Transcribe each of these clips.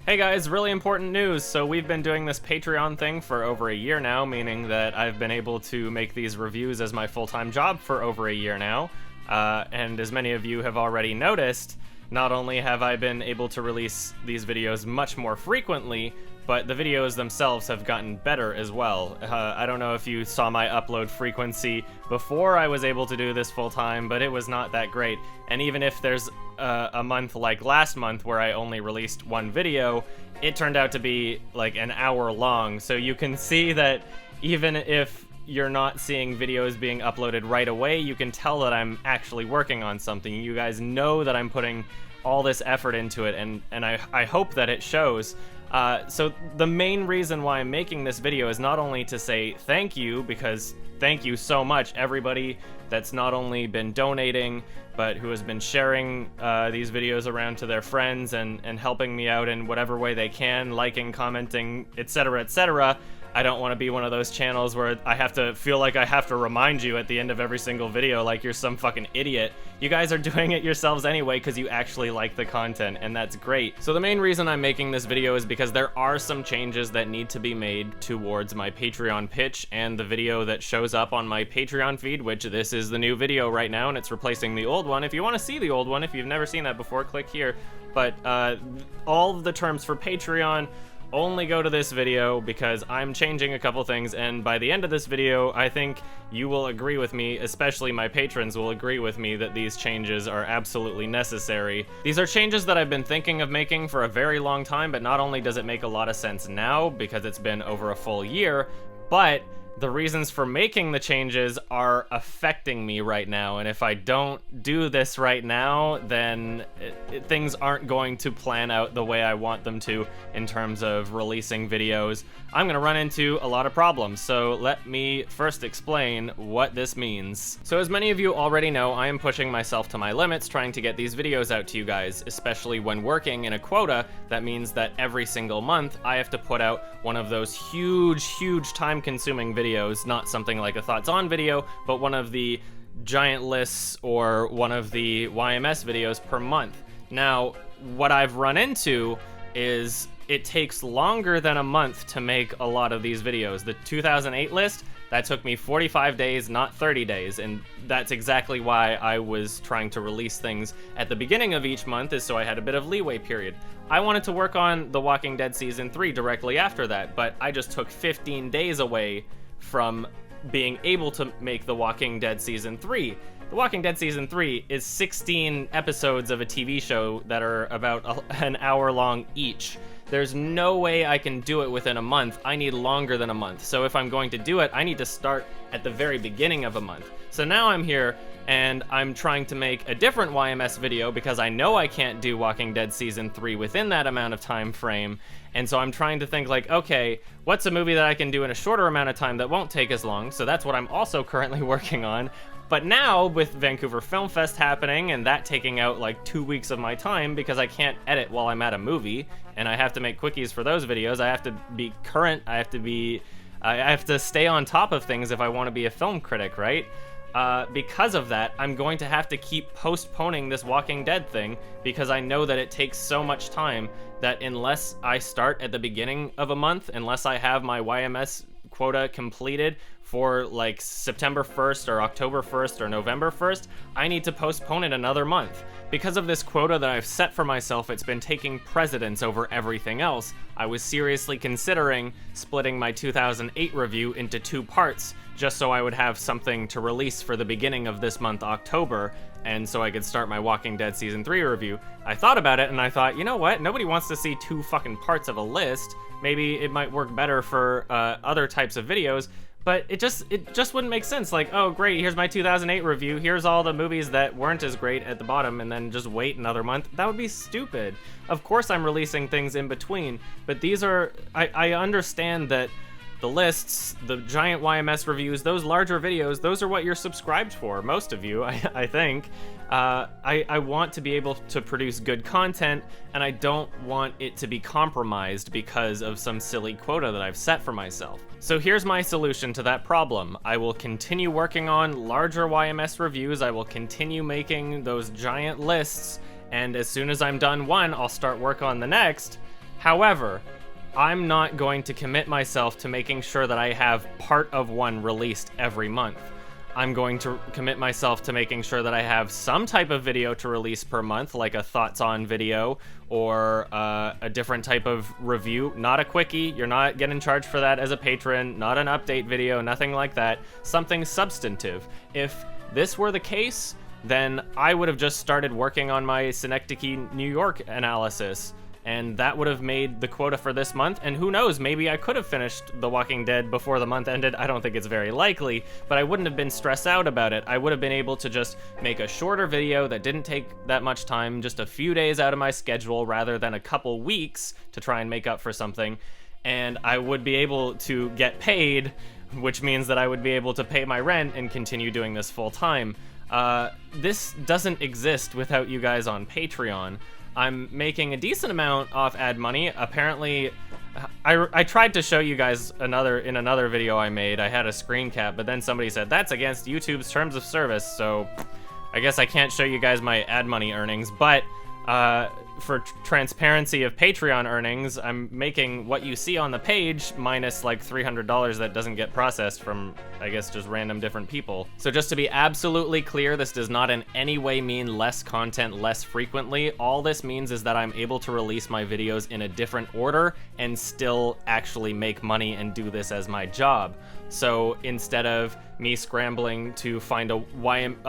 Hey guys, really important news. So we've been doing this Patreon thing for over a year now, meaning that I've been able to make these reviews as my full-time job for over a year now. And as many of you have already noticed, not only have I been able to release these videos much more frequently, but the videos themselves have gotten better as well. I don't know if you saw my upload frequency before I was able to do this full-time, but it was not that great. And even if there's a month like last month where I only released one video, it turned out to be like an hour long. So you can see that even if you're not seeing videos being uploaded right away, you can tell that I'm actually working on something. You guys know that I'm putting all this effort into it, and I hope that it shows. So the main reason why I'm making this video is not only to say thank you, because thank you so much, everybody that's not only been donating, but who has been sharing these videos around to their friends and helping me out in whatever way they can, liking, commenting, etc., etc. I don't want to be one of those channels where I have to feel like I have to remind you at the end of every single video like you're some fucking idiot. You guys are doing it yourselves anyway because you actually like the content, and that's great. So the main reason I'm making this video is because there are some changes that need to be made towards my Patreon pitch and the video that shows up on my Patreon feed, which this is the new video right now, and it's replacing the old one. If you want to see the old one, if you've never seen that before, click here. But all of the terms for Patreon only go to this video because I'm changing a couple things, and by the end of this video, I think you will agree with me, especially my patrons will agree with me, that these changes are absolutely necessary. These are changes that I've been thinking of making for a very long time, but not only does it make a lot of sense now because it's been over a full year, but the reasons for making the changes are affecting me right now, and if I don't do this right now, then things aren't going to plan out the way I want them to in terms of releasing videos. I'm gonna run into a lot of problems, so let me first explain what this means. So as many of you already know, I am pushing myself to my limits trying to get these videos out to you guys, especially when working in a quota. That means that every single month I have to put out one of those huge time-consuming videos, not something like a Thoughts On video, but one of the giant lists or one of the YMS videos per month. Now, what I've run into is it takes longer than a month to make a lot of these videos. The 2008 list, that took me 45 days, not 30 days, and that's exactly why I was trying to release things at the beginning of each month, is so I had a bit of leeway period. I wanted to work on The Walking Dead Season 3 directly after that, but I just took 15 days away from being able to make The Walking Dead Season 3. The Walking Dead Season 3 is 16 episodes of a TV show that are about an hour long each. There's no way I can do it within a month. I need longer than a month. So if I'm going to do it, I need to start at the very beginning of a month. So now I'm here and I'm trying to make a different YMS video because I know I can't do Walking Dead Season 3 within that amount of time frame. And so I'm trying to think like, okay, what's a movie that I can do in a shorter amount of time that won't take as long? So that's what I'm also currently working on. But now, with Vancouver Film Fest happening and that taking out like 2 weeks of my time because I can't edit while I'm at a movie, and I have to make quickies for those videos, I have to be current, I have to stay on top of things if I want to be a film critic, right? Because of that, I'm going to have to keep postponing this Walking Dead thing because I know that it takes so much time that unless I start at the beginning of a month, unless I have my YMS quota completed for like September 1st or October 1st or November 1st, I need to postpone it another month. Because of this quota that I've set for myself, it's been taking precedence over everything else. I was seriously considering splitting my 2008 review into 2 parts, just so I would have something to release for the beginning of this month, October, and so I could start my Walking Dead Season 3 review. I thought about it and I thought, you know what, nobody wants to see 2 fucking parts of a list. Maybe it might work better for other types of videos, but it just wouldn't make sense. Like, oh great, here's my 2008 review, here's all the movies that weren't as great at the bottom, and then just wait another month. That would be stupid. Of course I'm releasing things in between, but these are, I understand that the lists, the giant YMS reviews, those larger videos, those are what you're subscribed for, most of you, I think. I want to be able to produce good content, and I don't want it to be compromised because of some silly quota that I've set for myself. So here's my solution to that problem. I will continue working on larger YMS reviews, I will continue making those giant lists, and as soon as I'm done one, I'll start work on the next. However, I'm not going to commit myself to making sure that I have part of one released every month. I'm going to commit myself to making sure that I have some type of video to release per month, like a thoughts on video or a different type of review. Not a quickie, you're not getting charged for that as a patron, not an update video, nothing like that. Something substantive. If this were the case, then I would have just started working on my Synecdoche, New York analysis, and that would have made the quota for this month, and who knows, maybe I could have finished The Walking Dead before the month ended. I don't think it's very likely, but I wouldn't have been stressed out about it. I would have been able to just make a shorter video that didn't take that much time, just a few days out of my schedule rather than a couple weeks to try and make up for something, and I would be able to get paid, which means that I would be able to pay my rent and continue doing this full time. This doesn't exist without you guys on Patreon. I'm making a decent amount off ad money. Apparently, I tried to show you guys in another video I made. I had a screen cap, but then somebody said that's against YouTube's terms of service, so I guess I can't show you guys my ad money earnings, but for transparency of Patreon earnings, I'm making what you see on the page minus like $300 that doesn't get processed from, I guess, just random different people. So just to be absolutely clear, this does not in any way mean less content less frequently. All this means is that I'm able to release my videos in a different order and still actually make money and do this as my job. So instead of me scrambling to find a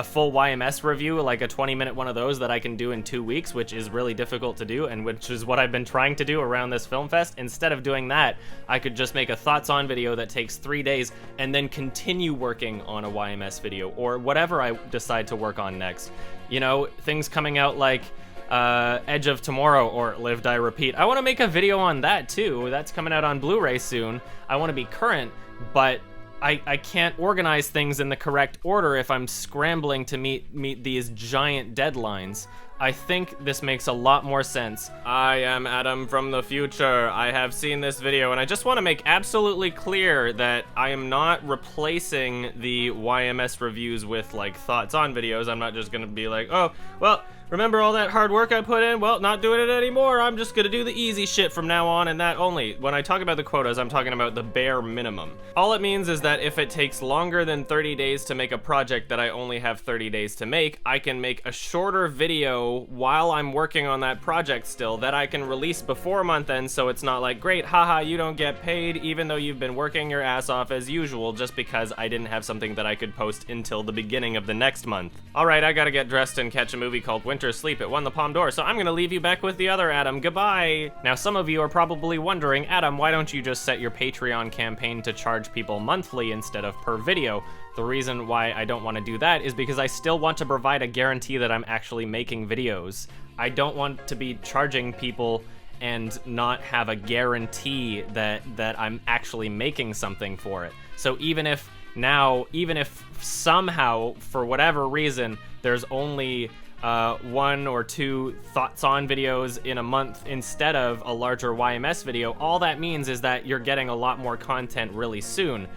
full YMS review, like a 20-minute one of those that I can do in 2 weeks, which is really difficult to do, and which is what I've been trying to do around this film fest, instead of doing that, I could just make a thoughts on video that takes 3 days and then continue working on a YMS video, or whatever I decide to work on next. You know, things coming out like Edge of Tomorrow or Live, Die, Repeat. I want to make a video on that too. That's coming out on Blu-ray soon. I want to be current, but I can't organize things in the correct order if I'm scrambling to meet these giant deadlines. I think this makes a lot more sense. I am Adam from the future. I have seen this video, and I just want to make absolutely clear that I am not replacing the YMS reviews with, like, thoughts on videos. I'm not just gonna be like, oh, well, remember all that hard work I put in? Well, not doing it anymore. I'm just gonna do the easy shit from now on, and that only. When I talk about the quotas, I'm talking about the bare minimum. All it means is that if it takes longer than 30 days to make a project that I only have 30 days to make, I can make a shorter video while I'm working on that project still that I can release before month end, so it's not like, great, haha, you don't get paid even though you've been working your ass off as usual just because I didn't have something that I could post until the beginning of the next month. Alright, I gotta get dressed and catch a movie called Winter Sleep. It won the Palme d'Or, so I'm gonna leave you back with the other Adam. Goodbye! Now, some of you are probably wondering, Adam, why don't you just set your Patreon campaign to charge people monthly instead of per video? The reason why I don't want to do that is because I still want to provide a guarantee that I'm actually making videos. I don't want to be charging people and not have a guarantee that I'm actually making something for it. So even if somehow, for whatever reason, there's only 1 or 2 thoughts on videos in a month instead of a larger YMS video, all that means is that you're getting a lot more content really soon.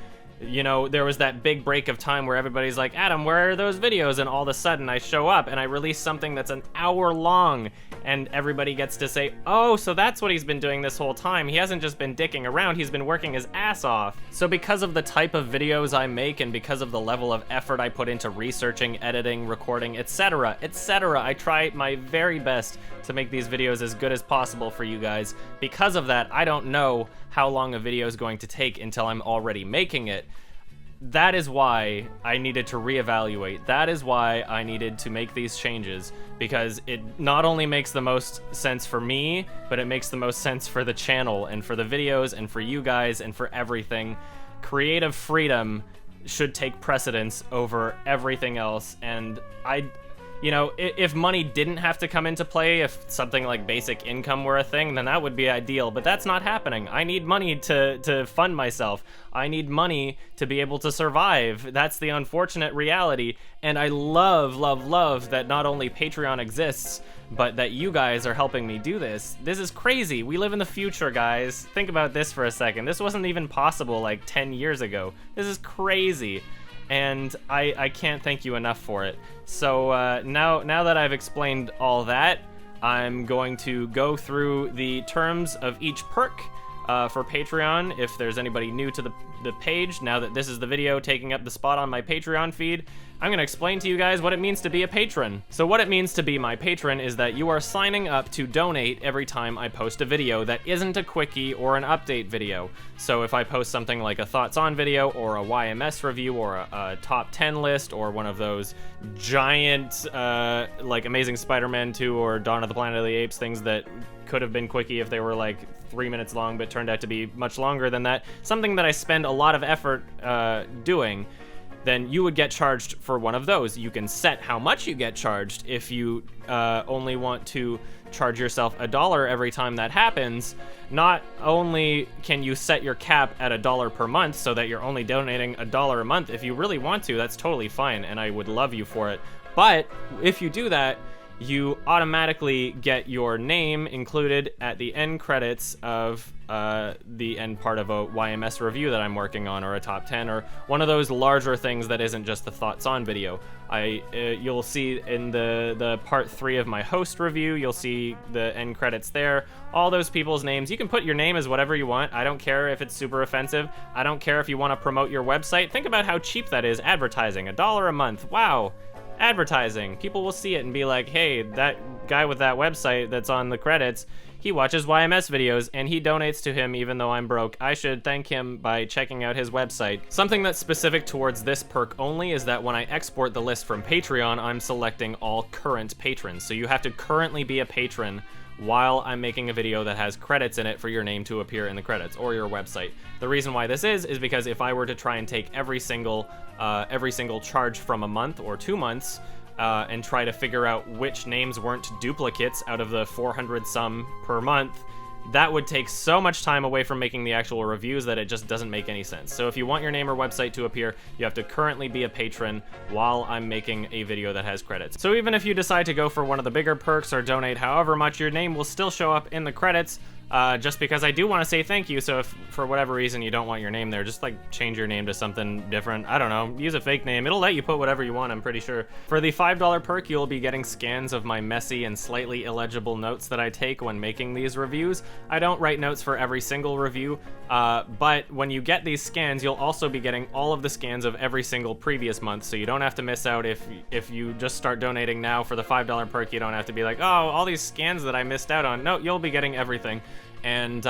You know, there was that big break of time where everybody's like, Adam, where are those videos? And all of a sudden I show up and I release something that's an hour long, and everybody gets to say, oh, so that's what he's been doing this whole time. He hasn't just been dicking around, he's been working his ass off. So because of the type of videos I make and because of the level of effort I put into researching, editing, recording, etc., I try my very best to make these videos as good as possible for you guys. Because of that, I don't know how long a video is going to take until I'm already making it. That is why I needed to reevaluate. That is why I needed to make these changes, because it not only makes the most sense for me, but it makes the most sense for the channel and for the videos and for you guys and for everything. Creative freedom should take precedence over everything else, and you know, if money didn't have to come into play, if something like basic income were a thing, then that would be ideal, but that's not happening. I need money to fund myself. I need money to be able to survive. That's the unfortunate reality, and I love, love, love that not only Patreon exists, but that you guys are helping me do this. This is crazy. We live in the future, guys. Think about this for a second. This wasn't even possible like 10 years ago. This is crazy. And I can't thank you enough for it. So now that I've explained all that, I'm going to go through the terms of each perk for Patreon. If there's anybody new to the page, now that this is the video taking up the spot on my Patreon feed, I'm going to explain to you guys what it means to be a patron. So what it means to be my patron is that you are signing up to donate every time I post a video that isn't a quickie or an update video. So if I post something like a Thoughts On video or a YMS review or a top 10 list or one of those giant like Amazing Spider-Man 2 or Dawn of the Planet of the Apes things that could have been quickie if they were like 3 minutes long but turned out to be much longer than that, something that I spend a lot of effort doing, then you would get charged for one of those. You can set how much you get charged. If you only want to charge yourself $1 every time that happens, not only can you set your cap at $1 per month so that you're only donating $1 a month. If you really want to, that's totally fine, and I would love you for it. But if you do that, you automatically get your name included at the end credits of the end part of a YMS review that I'm working on, or a top 10, or one of those larger things that isn't just the Thoughts On video. You'll see in the part 3 of my host review, you'll see the end credits there. All those people's names. You can put your name as whatever you want. I don't care if it's super offensive. I don't care if you want to promote your website. Think about how cheap that is, advertising. $1 a month. Wow. Advertising. People will see it and be like, hey, that guy with that website that's on the credits, he watches YMS videos and he donates to him even though I'm broke. I should thank him by checking out his website. Something that's specific towards this perk only is that when I export the list from Patreon, I'm selecting all current patrons. So you have to currently be a patron while I'm making a video that has credits in it for your name to appear in the credits, or your website. The reason why this is because if I were to try and take every single charge from a month or 2 months and try to figure out which names weren't duplicates out of the 400 some per month, that would take so much time away from making the actual reviews that it just doesn't make any sense. So if you want your name or website to appear, you have to currently be a patron while I'm making a video that has credits. So even if you decide to go for one of the bigger perks or donate however much, your name will still show up in the credits, just because I do want to say thank you. So if for whatever reason you don't want your name there, just like change your name to something different. I don't know, use a fake name. It'll let you put whatever you want, I'm pretty sure. For the $5 perk, you'll be getting scans of my messy and slightly illegible notes that I take when making these reviews. I don't write notes for every single review, but when you get these scans, you'll also be getting all of the scans of every single previous month, so you don't have to miss out. If you just start donating now for the $5 perk, you don't have to be like, oh, all these scans that I missed out on. No, you'll be getting everything. And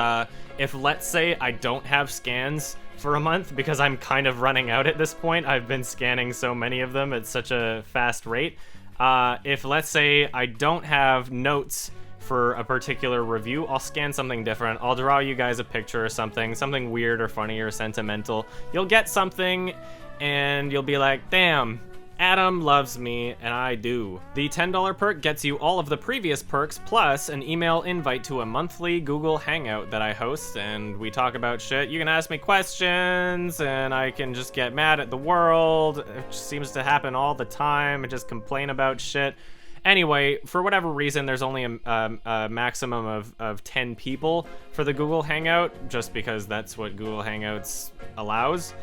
if, let's say, I don't have scans for a month, because I'm kind of running out at this point, I've been scanning so many of them at such a fast rate. If, let's say, I don't have notes for a particular review, I'll scan something different. I'll draw you guys a picture or something weird or funny or sentimental. You'll get something, and you'll be like, damn, Adam loves me, and I do. The $10 perk gets you all of the previous perks, plus an email invite to a monthly Google Hangout that I host, and we talk about shit. You can ask me questions, and I can just get mad at the world. It just seems to happen all the time. I just complain about shit. Anyway, for whatever reason, there's only a maximum of 10 people for the Google Hangout, just because that's what Google Hangouts allows.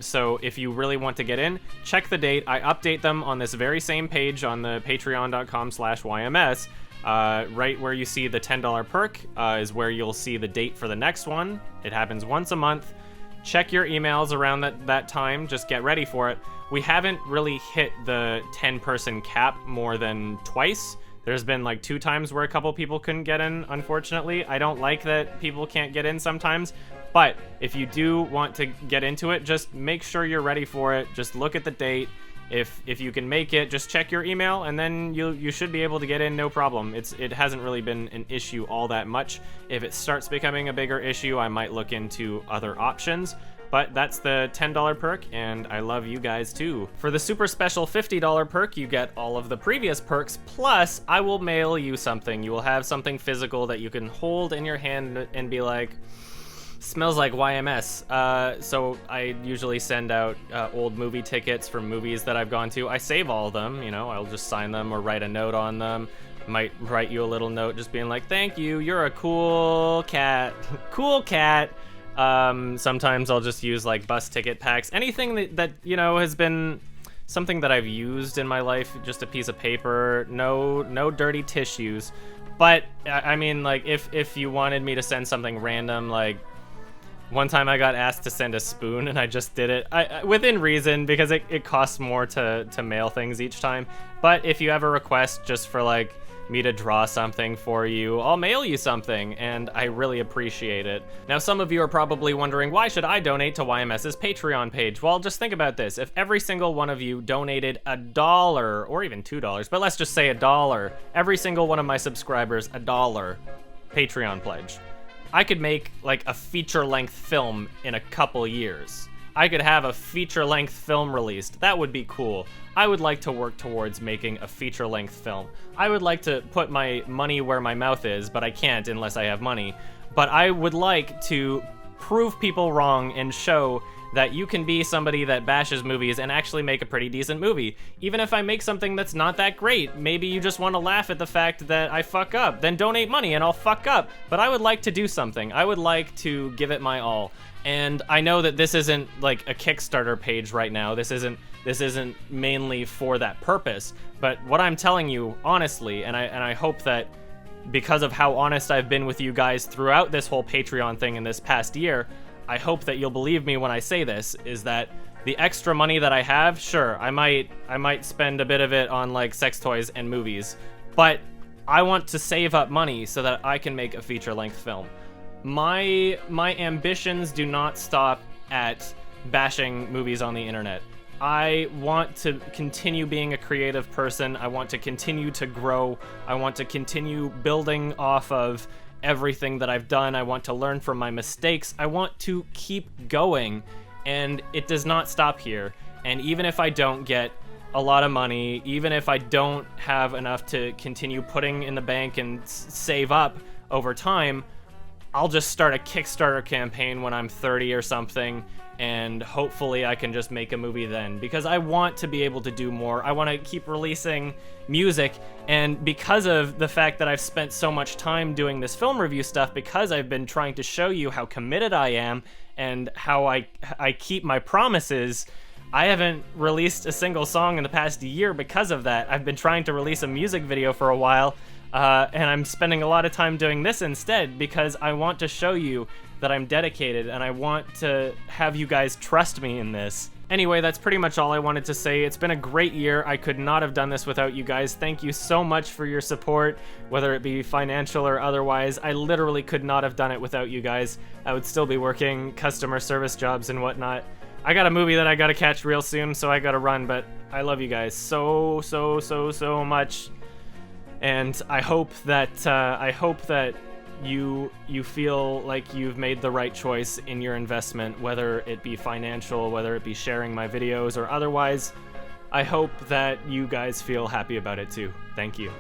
So if you really want to get in, check the date. I update them on this very same page on the patreon.com/YMS. Right where you see the $10 perk is where you'll see the date for the next one. It happens once a month. Check your emails around that time. Just get ready for it. We haven't really hit the 10-person cap more than twice. There's been like 2 times where a couple people couldn't get in, unfortunately. I don't like that people can't get in sometimes, but if you do want to get into it, just make sure you're ready for it. Just look at the date. If you can make it, just check your email, and then you should be able to get in, no problem. It hasn't really been an issue all that much. If it starts becoming a bigger issue, I might look into other options. But that's the $10 perk, and I love you guys too. For the super special $50 perk, you get all of the previous perks, plus I will mail you something. You will have something physical that you can hold in your hand and be like, smells like YMS. So I usually send out old movie tickets from movies that I've gone to. I save all of them, you know, I'll just sign them or write a note on them. Might write you a little note just being like, thank you, you're a cool cat. Cool cat. Sometimes I'll just use like bus ticket packs. Anything that you know has been something that I've used in my life, just a piece of paper, no dirty tissues. But I mean, like, if you wanted me to send something random, like one time I got asked to send a spoon and I just did it, within reason, because it costs more to mail things each time. But if you have a request just for like me to draw something for you, I'll mail you something, and I really appreciate it. Now, some of you are probably wondering, why should I donate to YMS's Patreon page? Well, just think about this. If every single one of you donated $1, or even $2, but let's just say $1, every single one of my subscribers, $1 Patreon pledge, I could make like a feature-length film in a couple years. I could have a feature-length film released. That would be cool. I would like to work towards making a feature-length film. I would like to put my money where my mouth is, but I can't unless I have money. But I would like to prove people wrong and show that you can be somebody that bashes movies and actually make a pretty decent movie. Even if I make something that's not that great, maybe you just want to laugh at the fact that I fuck up, then donate money and I'll fuck up. But I would like to do something. I would like to give it my all. And I know that this isn't like a Kickstarter page right now. This isn't mainly for that purpose. But what I'm telling you, honestly, and I hope that because of how honest I've been with you guys throughout this whole Patreon thing in this past year, I hope that you'll believe me when I say this, is that the extra money that I have, sure, I might spend a bit of it on like sex toys and movies, but I want to save up money so that I can make a feature-length film. My ambitions do not stop at bashing movies on the internet. I want to continue being a creative person. I want to continue to grow. I want to continue building off of everything that I've done. I want to learn from my mistakes. I want to keep going, and it does not stop here. And even if I don't get a lot of money, even if I don't have enough to continue putting in the bank and save up over time, I'll just start a Kickstarter campaign when I'm 30 or something, and hopefully I can just make a movie then, because I want to be able to do more. I want to keep releasing music, and because of the fact that I've spent so much time doing this film review stuff, because I've been trying to show you how committed I am and how I keep my promises, I haven't released a single song in the past year because of that. I've been trying to release a music video for a while, and I'm spending a lot of time doing this instead because I want to show you that I'm dedicated, and I want to have you guys trust me in this. Anyway, that's pretty much all I wanted to say. It's been a great year. I could not have done this without you guys. Thank you so much for your support, whether it be financial or otherwise. I literally could not have done it without you guys. I would still be working customer service jobs and whatnot. I got a movie that I gotta catch real soon, so I gotta run, but I love you guys so much. And I hope that you feel like you've made the right choice in your investment, whether it be financial, whether it be sharing my videos or otherwise. I hope that you guys feel happy about it too. Thank you.